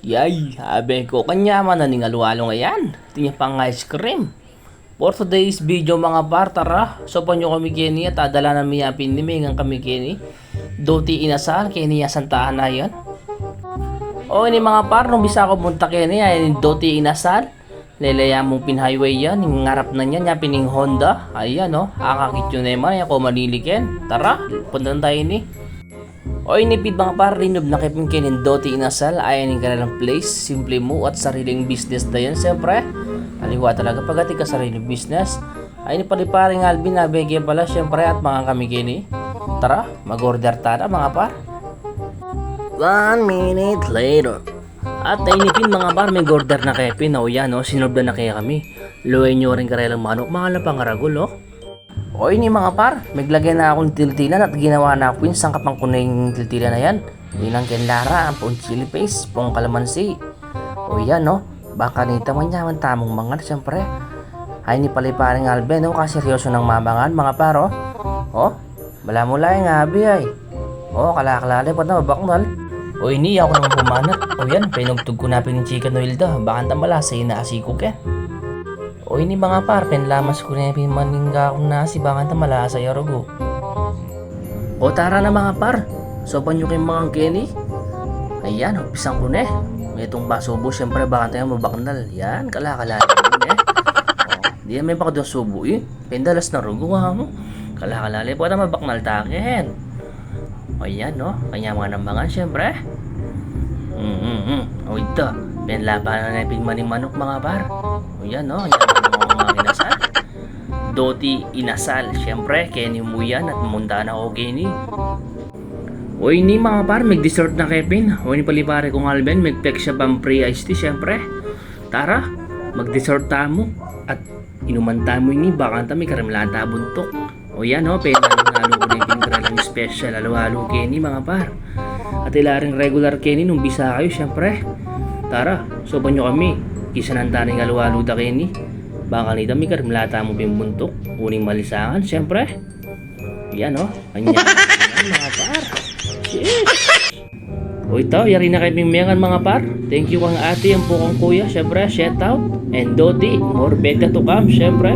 Yay, sabi ko, kanyaman na ning alualo ngayon. Tingnan pang ice cream. For today's video mga par, tara. Sopan nyo kami kini at adala na miya pinimingan kami kini. Doti inasal, kini yasantahan na yan. O ini mga par, nung bisa ko punta kini ay doti inasal. Lelaya mong pinhighway yan, yung ngarap na niya, niya pining Honda. Ayan o, akakit yun naman, ako manilikin. Tara, puntan tayo ni. O inipid mga par, rinob na kipin kinin doti inasal, ayan yung kanilang place, simple mo at sariling business na yan, siyempre. Aliwa talaga pagati ka sariling business. Ay ni paliparing Alvin, nabigyan pala, siyempre, at mga kami kini. Tara, mag-order tayo mga par. 1 minute later. At nainipin mga par, may order na kepin. O yan o, sinurb na kaya kami. Luway nyo rin karelang manok, mga pangaragol o. O ini mga par, maglagay na akong tiltilan at ginawa na ako yung sangkapang kunay yung tiltilan na yan. Bilang kenlara, ang pong chili paste, pong kalamansi. O yan no, baka nita man yaman tamong mangan siyempre. Ay ni paliparing Alben o, kaseryoso ng mabangan mga par o. O, bala mo lang yung abi ay. O, kalakalali pa na mabaknal. O ini ako naman pumanat. O yan, pinugtog ko na pin yung chicken oil da. Baka tamala sa inaasiko ke. O ini mga par, penlamas ko na yung maningga akong nasi, baka tamala sa yarogo. O tara na mga par, sopan nyo kayong mga keni. Ayan, pisang ko na eh. May itong basubo, syempre baka tayo mabaknal. Yan, kalakalali eh. O, di may baka doon subo eh. Pendalas na rugo ha mo. Kalakalali, baka mabaknal takin. O yan no, kanya mga nambangan syempre. O ito, penlaban na yung maning manok mga par. O yan no, yan mga inasal. Doti inasal, syempre, keni mo yan at munta na ako keni. O ini mga par, mag-dessert na kepin. O ini palipare kong Alben, mag-pek siya pang pre-iced tea, syempre. Tara, mag-dessert tamo at inuman tamo ini, baka tami karamlaan ta buntok. O yan o, penalo ko na yung pinagkaralang special, halo-halo keni mga par. At ilaring regular keni nung bisa kayo, syempre. Tara, soban nyo kami. Kisa ng taning halo-halo da keni. Baka nita may karamlata mo bimbuntok. Uning malisangan, syempre. Yan o, kanya. Yan mga par. Cheers! O ito, yari na kayo pimiyangan mga par. Thank you kang ate, ang pukong kuya, syempre, shout out. And Doti, more beta to come, syempre.